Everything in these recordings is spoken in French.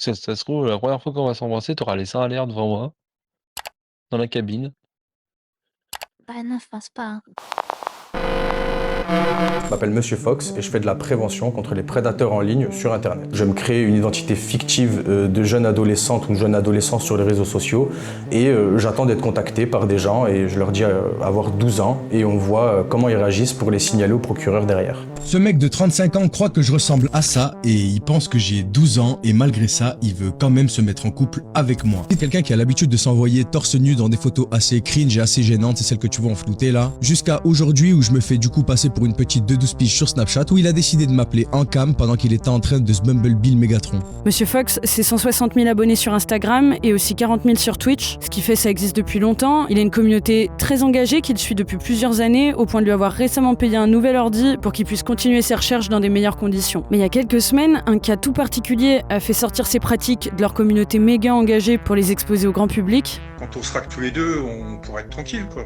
Ça se trouve, la première fois qu'on va s'embrasser, tu auras les seins à l'air devant moi, dans la cabine. Bah non, je pense pas, hein. Je m'appelle Monsieur Fox et je fais de la prévention contre les prédateurs en ligne sur Internet. Je me crée une identité fictive de jeune adolescente ou jeune adolescent sur les réseaux sociaux et j'attends d'être contacté par des gens et je leur dis avoir 12 ans et on voit comment ils réagissent pour les signaler au procureur derrière. Ce mec de 35 ans croit que je ressemble à ça et il pense que j'ai 12 ans et malgré ça, il veut quand même se mettre en couple avec moi. C'est quelqu'un qui a l'habitude de s'envoyer torse nu dans des photos assez cringe et assez gênantes, c'est celle que tu vois en flouté là. Jusqu'à aujourd'hui où je me fais du coup passer pour une petite de 12 piges sur Snapchat où il a décidé de m'appeler en cam pendant qu'il était en train de se Bumblebee le Mégatron. Monsieur Fox, c'est 160 000 abonnés sur Instagram et aussi 40 000 sur Twitch. Ce qui fait, ça existe depuis longtemps. Il a une communauté très engagée qu'il suit depuis plusieurs années, au point de lui avoir récemment payé un nouvel ordi pour qu'il puisse continuer ses recherches dans des meilleures conditions. Mais il y a quelques semaines, un cas tout particulier a fait sortir ses pratiques de leur communauté méga engagée pour les exposer au grand public. Quand on sera que tous les deux, on pourra être tranquille, quoi.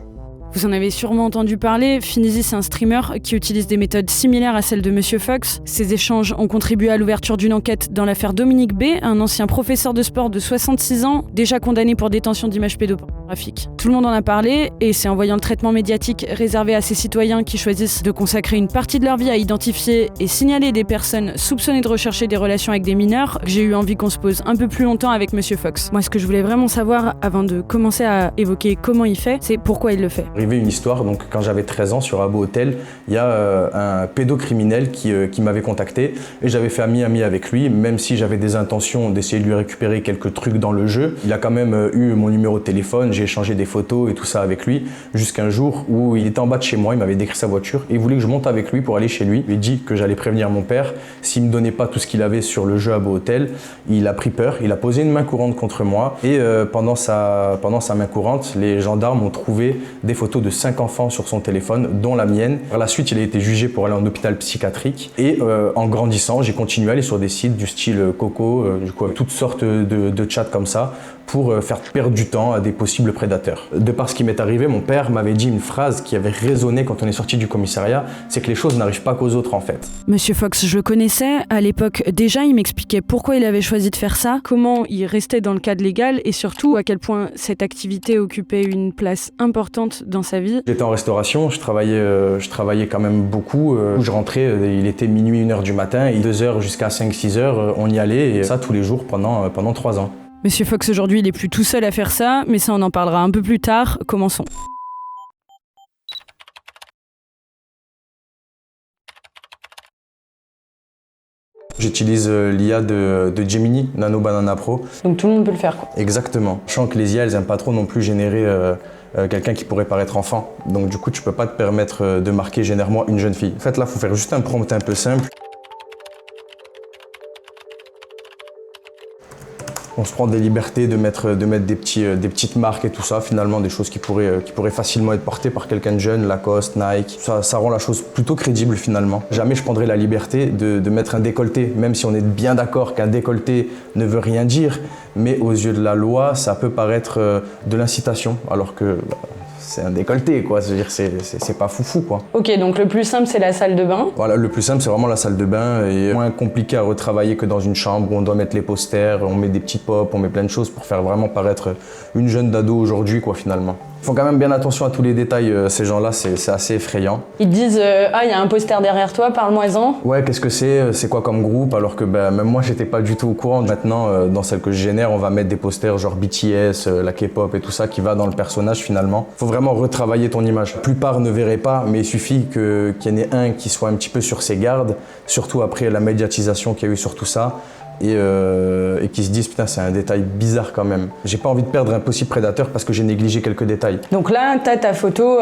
Vous en avez sûrement entendu parler, Finizy c'est un streamer qui utilise des méthodes similaires à celles de Monsieur Fox. Ces échanges ont contribué à l'ouverture d'une enquête dans l'affaire Dominique B, un ancien professeur de sport de 66 ans, déjà condamné pour détention d'images pédopornographiques. Tout le monde en a parlé, et c'est en voyant le traitement médiatique réservé à ces citoyens qui choisissent de consacrer une partie de leur vie à identifier et signaler des personnes soupçonnées de rechercher des relations avec des mineurs, que j'ai eu envie qu'on se pose un peu plus longtemps avec Monsieur Fox. Moi, ce que je voulais vraiment savoir, avant de commencer à évoquer comment il fait, c'est pourquoi il le fait. Une histoire, donc quand j'avais 13 ans sur Habbo Hotel, il y a un pédocriminel qui m'avait contacté et j'avais fait ami avec lui, même si j'avais des intentions d'essayer de lui récupérer quelques trucs dans le jeu. Il a quand même eu mon numéro de téléphone, j'ai échangé des photos et tout ça avec lui, jusqu'à un jour où il était en bas de chez moi, il m'avait décrit sa voiture et il voulait que je monte avec lui pour aller chez lui. Il m'a dit que j'allais prévenir mon père, s'il me donnait pas tout ce qu'il avait sur le jeu Habbo Hotel. Il a pris peur, il a posé une main courante contre moi et pendant sa main courante, les gendarmes ont trouvé des photos de 5 enfants sur son téléphone, dont la mienne. Par la suite, il a été jugé pour aller en hôpital psychiatrique et en grandissant, j'ai continué à aller sur des sites du style Coco, du coup, avec toutes sortes de chats comme ça pour faire perdre du temps à des possibles prédateurs. De par ce qui m'est arrivé, mon père m'avait dit une phrase qui avait résonné quand on est sorti du commissariat, c'est que les choses n'arrivent pas qu'aux autres en fait. Monsieur Fox, je le connaissais. À l'époque, déjà, il m'expliquait pourquoi il avait choisi de faire ça, comment il restait dans le cadre légal et surtout à quel point cette activité occupait une place importante dans sa vie. J'étais en restauration, je travaillais quand même beaucoup. Je rentrais, il était minuit, 1h du matin, et 2h jusqu'à 5-6h, on y allait, et ça tous les jours pendant 3 ans. Monsieur Fox, aujourd'hui, il est plus tout seul à faire ça, mais ça, on en parlera un peu plus tard. Commençons. J'utilise l'IA de Gemini, Nano Banana Pro. Donc tout le monde peut le faire, quoi. Exactement. Sachant que les IA, elles n'aiment pas trop non plus générer quelqu'un qui pourrait paraître enfant. Donc du coup, tu peux pas te permettre de marquer généralement une jeune fille. En fait, là, il faut faire juste un prompt un peu simple. On se prend des libertés de mettre des petites marques et tout ça, finalement des choses qui pourraient facilement être portées par quelqu'un de jeune, Lacoste, Nike. Ça rend la chose plutôt crédible finalement. Jamais je prendrais la liberté de mettre un décolleté, même si on est bien d'accord qu'un décolleté ne veut rien dire, mais aux yeux de la loi, ça peut paraître de l'incitation, alors que c'est un décolleté, quoi. C'est-à-dire c'est pas foufou, quoi. Ok, donc le plus simple, c'est la salle de bain. Voilà, le plus simple, c'est vraiment la salle de bain et moins compliqué à retravailler que dans une chambre où on doit mettre les posters, on met des petits pops, on met plein de choses pour faire vraiment paraître une jeune d'ado aujourd'hui, quoi, finalement. Ils font quand même bien attention à tous les détails, ces gens-là, c'est assez effrayant. Ils te disent ah, il y a un poster derrière toi, parle-moi-en. Ouais, qu'est-ce que c'est quoi comme groupe? Alors que même moi, j'étais pas du tout au courant. Maintenant, dans celle que je génère, on va mettre des posters genre BTS, la K-pop et tout ça qui va dans le personnage finalement. Faut vraiment retravailler ton image. La plupart ne verraient pas, mais il suffit qu'il y en ait un qui soit un petit peu sur ses gardes, surtout après la médiatisation qu'il y a eu sur tout ça. Et qui se disent putain c'est un détail bizarre quand même. J'ai pas envie de perdre un possible prédateur parce que j'ai négligé quelques détails. Donc là, t'as ta photo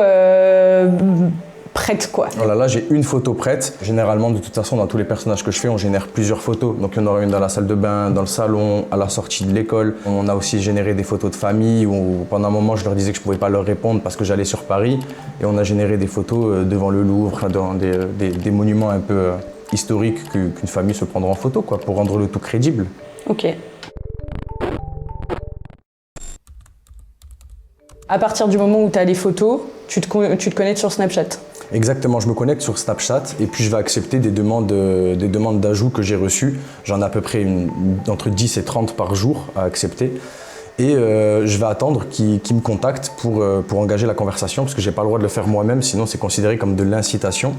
prête quoi. Voilà, là j'ai une photo prête. Généralement de toute façon dans tous les personnages que je fais on génère plusieurs photos. Donc il y en aura une dans la salle de bain, dans le salon, à la sortie de l'école. On a aussi généré des photos de famille où pendant un moment je leur disais que je pouvais pas leur répondre parce que j'allais sur Paris. Et on a généré des photos devant le Louvre, dans des monuments un peu historique qu'une famille se prendra en photo, quoi, pour rendre le tout crédible. Ok. À partir du moment où tu as les photos, tu te connectes sur Snapchat. Exactement, je me connecte sur Snapchat et puis je vais accepter des demandes d'ajout que j'ai reçues. J'en ai à peu près entre 10 et 30 par jour à accepter. Et je vais attendre qu'ils me contactent pour engager la conversation parce que j'ai pas le droit de le faire moi-même, sinon c'est considéré comme de l'incitation.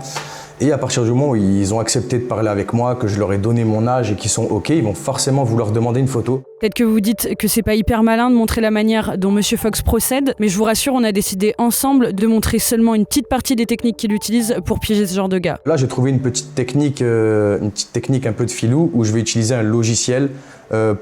Et à partir du moment où ils ont accepté de parler avec moi, que je leur ai donné mon âge et qu'ils sont OK, ils vont forcément vouloir demander une photo. Peut-être que vous dites que c'est pas hyper malin de montrer la manière dont Monsieur Fox procède, mais je vous rassure, on a décidé ensemble de montrer seulement une petite partie des techniques qu'il utilise pour piéger ce genre de gars. Là, j'ai trouvé une petite technique un peu de filou où je vais utiliser un logiciel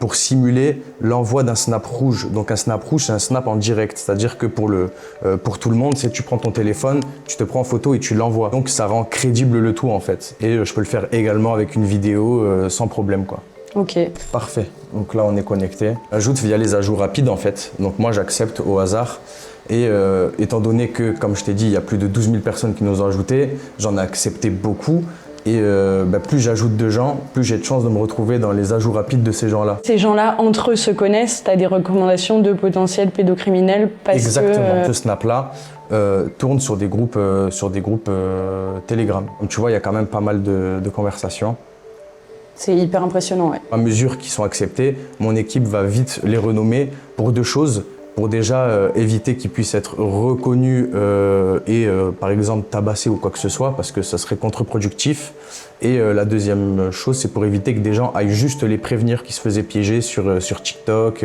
pour simuler l'envoi d'un snap rouge. Donc un snap rouge, c'est un snap en direct, c'est-à-dire que pour tout le monde, c'est tu prends ton téléphone, tu te prends en photo et tu l'envoies. Donc ça rend crédible le tout en fait. Et je peux le faire également avec une vidéo sans problème quoi. Ok. Parfait. Donc là, on est connecté. Ajoute via les ajouts rapides en fait. Donc moi, j'accepte au hasard. Et étant donné que, comme je t'ai dit, il y a plus de 12 000 personnes qui nous ont ajouté, j'en ai accepté beaucoup. Et plus j'ajoute de gens, plus j'ai de chances de me retrouver dans les ajouts rapides de ces gens-là. Ces gens-là, entre eux, se connaissent. T'as des recommandations de potentiels pédocriminels parce Exactement. Ce snap-là tourne sur des groupes, Telegram. Donc tu vois, il y a quand même pas mal de conversations. C'est hyper impressionnant, ouais. À mesure qu'ils sont acceptés, mon équipe va vite les renommer pour deux choses. Pour déjà éviter qu'ils puissent être reconnus par exemple tabassés ou quoi que ce soit, parce que ça serait contre-productif. Et la deuxième chose, c'est pour éviter que des gens aillent juste les prévenir qu'ils se faisaient piéger sur TikTok.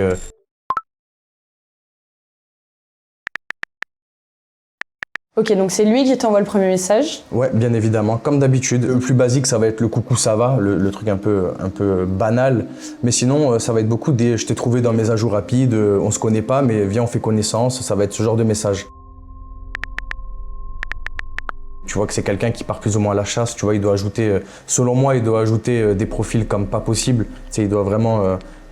Ok, donc c'est lui qui t'envoie le premier message. Ouais, bien évidemment, comme d'habitude. Le plus basique, ça va être le coucou, ça va, le truc un peu banal. Mais sinon, ça va être beaucoup des je t'ai trouvé dans mes ajouts rapides, on se connaît pas, mais viens, on fait connaissance. Ça va être ce genre de message. Tu vois que c'est quelqu'un qui part plus ou moins à la chasse. Tu vois, il doit ajouter, selon moi, il doit ajouter des profils comme pas possible. Tu sais, il doit vraiment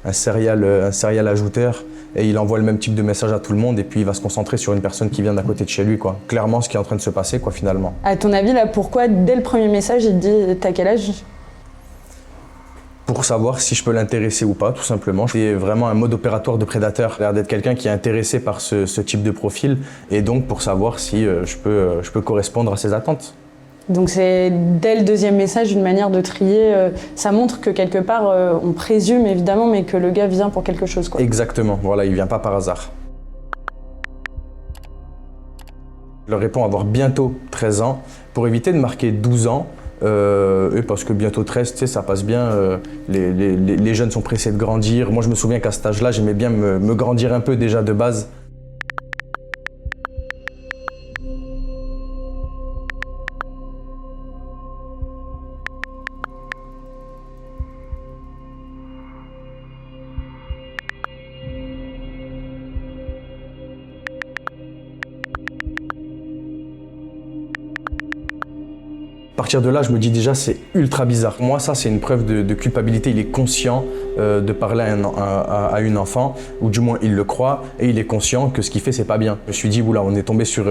un serial ajouteur. Et il envoie le même type de message à tout le monde et puis il va se concentrer sur une personne qui vient d'à côté de chez lui, quoi. Clairement, ce qui est en train de se passer, quoi, finalement. À ton avis, là, pourquoi, dès le premier message, il te dit « t'as quel âge ?» Pour savoir si je peux l'intéresser ou pas, tout simplement. C'est vraiment un mode opératoire de prédateur. Il a l'air d'être quelqu'un qui est intéressé par ce type de profil et donc pour savoir si je peux correspondre à ses attentes. Donc c'est dès le deuxième message une manière de trier. Ça montre que quelque part, on présume évidemment, mais que le gars vient pour quelque chose, quoi. Exactement, voilà, il vient pas par hasard. Je leur réponds avoir bientôt 13 ans pour éviter de marquer 12 ans. Et parce que bientôt 13, tu sais, ça passe bien, les jeunes sont pressés de grandir. Moi je me souviens qu'à cet âge-là, j'aimais bien me grandir un peu déjà de base. À partir de là, je me dis déjà, c'est ultra bizarre. Pour moi, ça, c'est une preuve de culpabilité. Il est conscient de parler à une enfant, ou du moins, il le croit, et il est conscient que ce qu'il fait, c'est pas bien. Je me suis dit, oula, on est tombé sur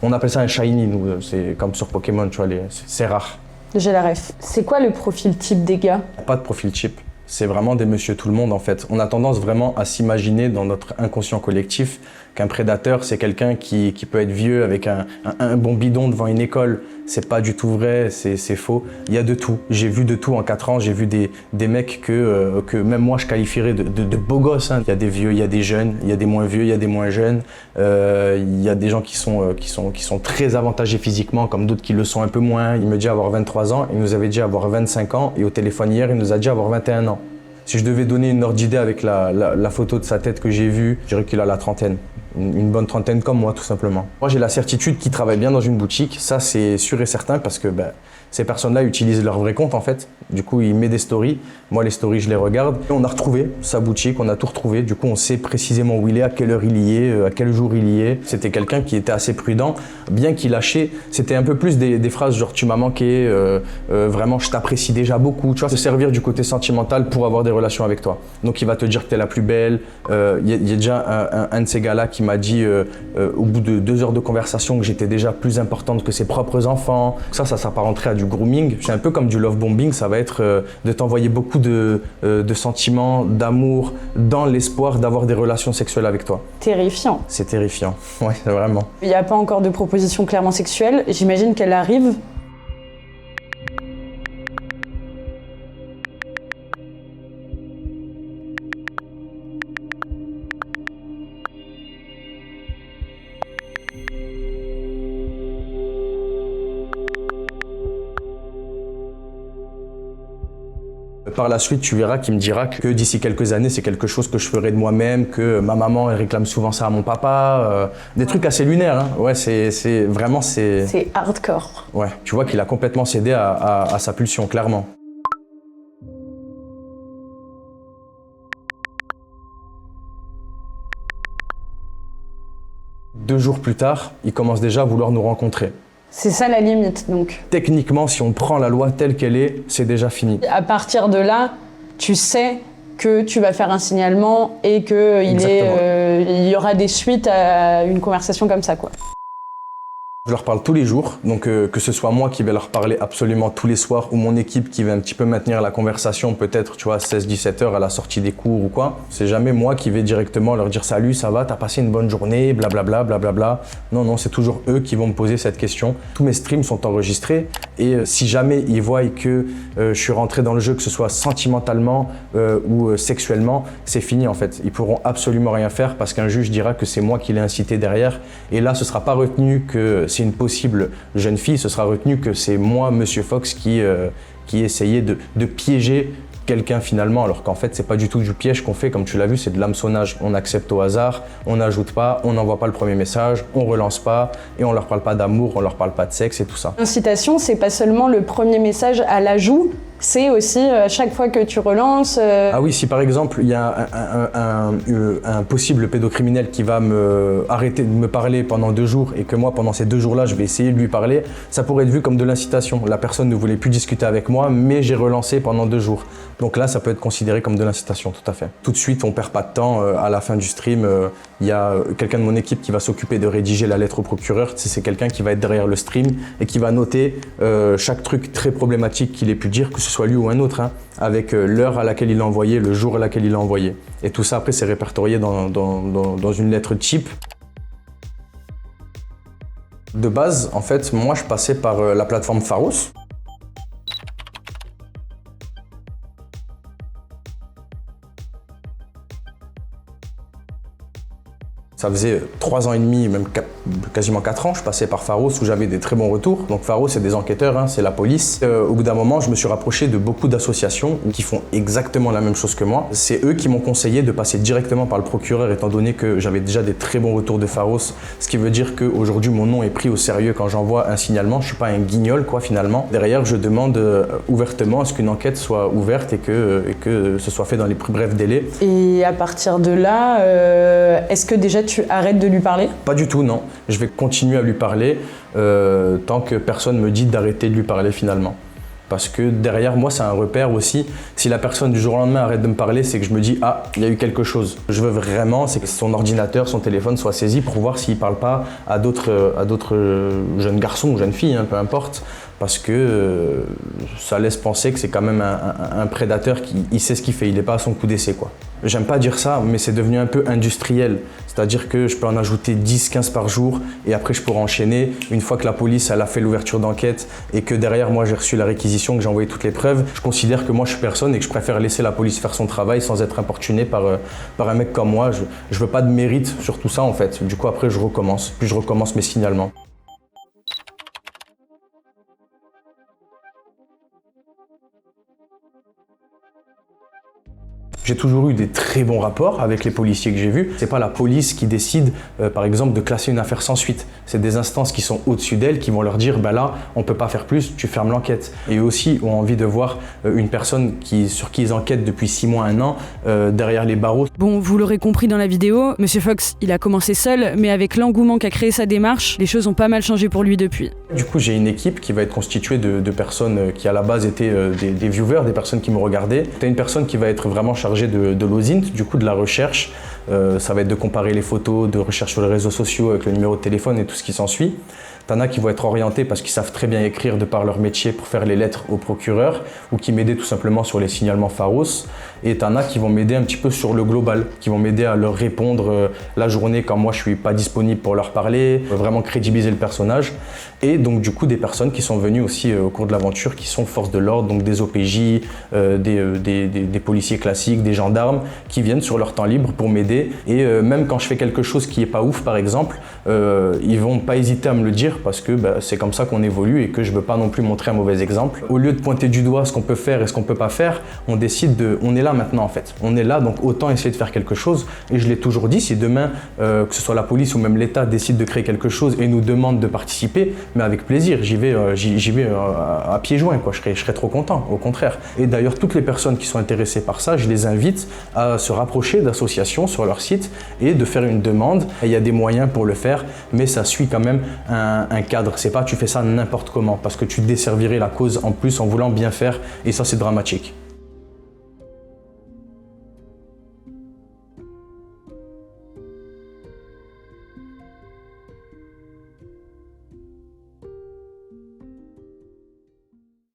on appelle ça un shiny, nous. C'est comme sur Pokémon, tu vois, c'est rare. J'ai la ref. C'est quoi le profil type des gars? Pas de profil type. C'est vraiment des monsieur tout le monde, en fait. On a tendance vraiment à s'imaginer dans notre inconscient collectif qu'un prédateur, c'est quelqu'un qui peut être vieux avec un bon bidon devant une école. C'est pas du tout vrai, c'est faux. Il y a de tout. J'ai vu de tout en 4 ans. J'ai vu des mecs que même moi je qualifierais de beaux gosses, hein. Il y a des vieux, il y a des jeunes, il y a des moins vieux, il y a des moins jeunes. Il y a des gens qui sont très avantagés physiquement, comme d'autres qui le sont un peu moins. Il me dit avoir 23 ans, il nous avait dit avoir 25 ans, et au téléphone hier, il nous a dit avoir 21 ans. Si je devais donner une ordre d'idée avec la photo de sa tête que j'ai vue, je dirais qu'il a la trentaine. Une bonne trentaine comme moi, tout simplement. Moi, j'ai la certitude qu'il travaille bien dans une boutique. Ça, c'est sûr et certain parce que ces personnes-là utilisent leur vrai compte, en fait. Du coup, il met des stories. Moi, les stories, je les regarde. Et on a retrouvé sa boutique, on a tout retrouvé. Du coup, on sait précisément où il est, à quelle heure il y est, à quel jour il y est. C'était quelqu'un qui était assez prudent, bien qu'il lâchait. C'était un peu plus des phrases genre « tu m'as manqué »,« vraiment, je t'apprécie déjà beaucoup ». Tu vois, se servir du côté sentimental pour avoir des relations avec toi. Donc, il va te dire que t'es la plus belle. Il y a déjà un de ces gars-là qui m'a dit au bout de 2 heures de conversation que j'étais déjà plus importante que ses propres enfants. Ça s'apparenterait à du du grooming. C'est un peu comme du love bombing, ça va être de t'envoyer beaucoup de sentiments, d'amour, dans l'espoir d'avoir des relations sexuelles avec toi. Terrifiant. C'est terrifiant, ouais, vraiment. Il n'y a pas encore de proposition clairement sexuelle. J'imagine qu'elle arrive. Par la suite, tu verras qu'il me dira que d'ici quelques années, c'est quelque chose que je ferai de moi-même, que ma maman elle réclame souvent ça à mon papa. Des trucs assez lunaires, hein. Ouais, c'est vraiment... C'est hardcore. Ouais, tu vois qu'il a complètement cédé à sa pulsion, clairement. Deux jours plus tard, il commence déjà à vouloir nous rencontrer. C'est ça la limite, donc. Techniquement, si on prend la loi telle qu'elle est, c'est déjà fini. À partir de là, tu sais que tu vas faire un signalement et qu'il y aura des suites à une conversation comme ça, quoi. Je leur parle tous les jours, donc que ce soit moi qui vais leur parler absolument tous les soirs ou mon équipe qui va un petit peu maintenir la conversation peut-être, tu vois, 16-17 heures à la sortie des cours ou quoi. C'est jamais moi qui vais directement leur dire « Salut, ça va, t'as passé une bonne journée, blablabla, blablabla ». Non, c'est toujours eux qui vont me poser cette question. Tous mes streams sont enregistrés et si jamais ils voient que je suis rentré dans le jeu, que ce soit sentimentalement ou sexuellement, c'est fini en fait. Ils pourront absolument rien faire parce qu'un juge dira que c'est moi qui l'ai incité derrière et là, ce sera pas retenu que c'est une possible jeune fille, ce sera retenu que c'est moi, Monsieur Fox, qui essayait de piéger quelqu'un finalement, alors qu'en fait, c'est pas du tout du piège qu'on fait, comme tu l'as vu, c'est de l'hameçonnage. On accepte au hasard, on n'ajoute pas, on n'envoie pas le premier message, on relance pas et on leur parle pas d'amour, on leur parle pas de sexe et tout ça. L'incitation, c'est pas seulement le premier message à l'ajout, c'est aussi à chaque fois que tu relances... Ah oui, si par exemple, il y a un possible pédocriminel qui va arrêter de me parler pendant 2 jours et que moi, pendant ces 2 jours-là, je vais essayer de lui parler, ça pourrait être vu comme de l'incitation. La personne ne voulait plus discuter avec moi, mais j'ai relancé pendant 2 jours. Donc là, ça peut être considéré comme de l'incitation, tout à fait. Tout de suite, on perd pas de temps. À la fin du stream, il y a quelqu'un de mon équipe qui va s'occuper de rédiger la lettre au procureur. C'est quelqu'un qui va être derrière le stream et qui va noter chaque truc très problématique qu'il ait pu dire, que ce soit lui ou un autre, hein, avec l'heure à laquelle il l'a envoyé, le jour à laquelle il l'a envoyé. Et tout ça, après, c'est répertorié dans une lettre type. De base, en fait, moi, je passais par la plateforme Pharos. Ça faisait 3 ans et demi, même quasiment 4 ans, je passais par Pharos où j'avais des très bons retours. Donc Pharos, c'est des enquêteurs, hein, c'est la police. Au bout d'un moment, je me suis rapproché de beaucoup d'associations qui font exactement la même chose que moi. C'est eux qui m'ont conseillé de passer directement par le procureur étant donné que j'avais déjà des très bons retours de Pharos. Ce qui veut dire qu'aujourd'hui, mon nom est pris au sérieux quand j'envoie un signalement. Je ne suis pas un guignol, quoi, finalement. Derrière, je demande ouvertement à ce qu'une enquête soit ouverte et que ce soit fait dans les plus brefs délais. Et à partir de là, est-ce que déjà tu arrêtes de lui parler? Pas du tout, non. Je vais continuer à lui parler tant que personne me dit d'arrêter de lui parler finalement. Parce que derrière moi, c'est un repère aussi. Si la personne du jour au lendemain arrête de me parler, c'est que je me dis « Ah, il y a eu quelque chose ». Je veux vraiment, c'est que son ordinateur, son téléphone soit saisi pour voir s'il ne parle pas à d'autres jeunes garçons ou jeunes filles, hein, peu importe. Parce que ça laisse penser que c'est quand même un prédateur qui sait ce qu'il fait, il n'est pas à son coup d'essai, quoi. J'aime pas dire ça, mais c'est devenu un peu industriel. C'est-à-dire que je peux en ajouter 10-15 par jour et après je pourrais enchaîner. Une fois que la police elle a fait l'ouverture d'enquête et que derrière moi j'ai reçu la réquisition, que j'ai envoyé toutes les preuves, je considère que moi je suis personne et que je préfère laisser la police faire son travail sans être importuné par un mec comme moi. Je veux pas de mérite sur tout ça en fait. Du coup après je recommence, puis je recommence mes signalements. J'ai toujours eu des très bons rapports avec les policiers que j'ai vus. C'est pas la police qui décide, par exemple, de classer une affaire sans suite. C'est des instances qui sont au-dessus d'elles qui vont leur dire, ben là, on peut pas faire plus, tu fermes l'enquête. Et eux aussi ont envie de voir une personne sur qui ils enquêtent depuis 6 mois, 1 an, derrière les barreaux. Bon, vous l'aurez compris dans la vidéo, Monsieur Fox, il a commencé seul, mais avec l'engouement qu'a créé sa démarche, les choses ont pas mal changé pour lui depuis. Du coup, j'ai une équipe qui va être constituée de personnes qui à la base étaient des viewers, des personnes qui me regardaient. T'as une personne qui va être vraiment chargée de l'OSINT, du coup de la recherche, Ça va être de comparer les photos, de recherche sur les réseaux sociaux avec le numéro de téléphone et tout ce qui s'ensuit. T'en as qui vont être orientés parce qu'ils savent très bien écrire de par leur métier pour faire les lettres au procureur ou qui m'aidaient tout simplement sur les signalements pharos. Et t'en as qui vont m'aider un petit peu sur le global, qui vont m'aider à leur répondre la journée quand moi je suis pas disponible pour leur parler, vraiment crédibiliser le personnage. Et donc du coup des personnes qui sont venues aussi au cours de l'aventure qui sont forces de l'ordre, donc des OPJ, des policiers classiques, des gendarmes qui viennent sur leur temps libre pour m'aider. Et même quand je fais quelque chose qui est pas ouf par exemple, ils vont pas hésiter à me le dire parce que c'est comme ça qu'on évolue et que je veux pas non plus montrer un mauvais exemple. Au lieu de pointer du doigt ce qu'on peut faire et ce qu'on peut pas faire, on décide on est là maintenant en fait. On est là donc autant essayer de faire quelque chose et je l'ai toujours dit, si demain que ce soit la police ou même l'État décide de créer quelque chose et nous demande de participer, mais avec plaisir, j'y vais à pieds joints quoi, je serais trop content, au contraire. Et d'ailleurs toutes les personnes qui sont intéressées par ça, je les invite à se rapprocher d'associations sur leur site et de faire une demande. Il y a des moyens pour le faire, mais ça suit quand même un cadre. C'est pas tu fais ça n'importe comment parce que tu desservirais la cause en plus en voulant bien faire et ça c'est dramatique.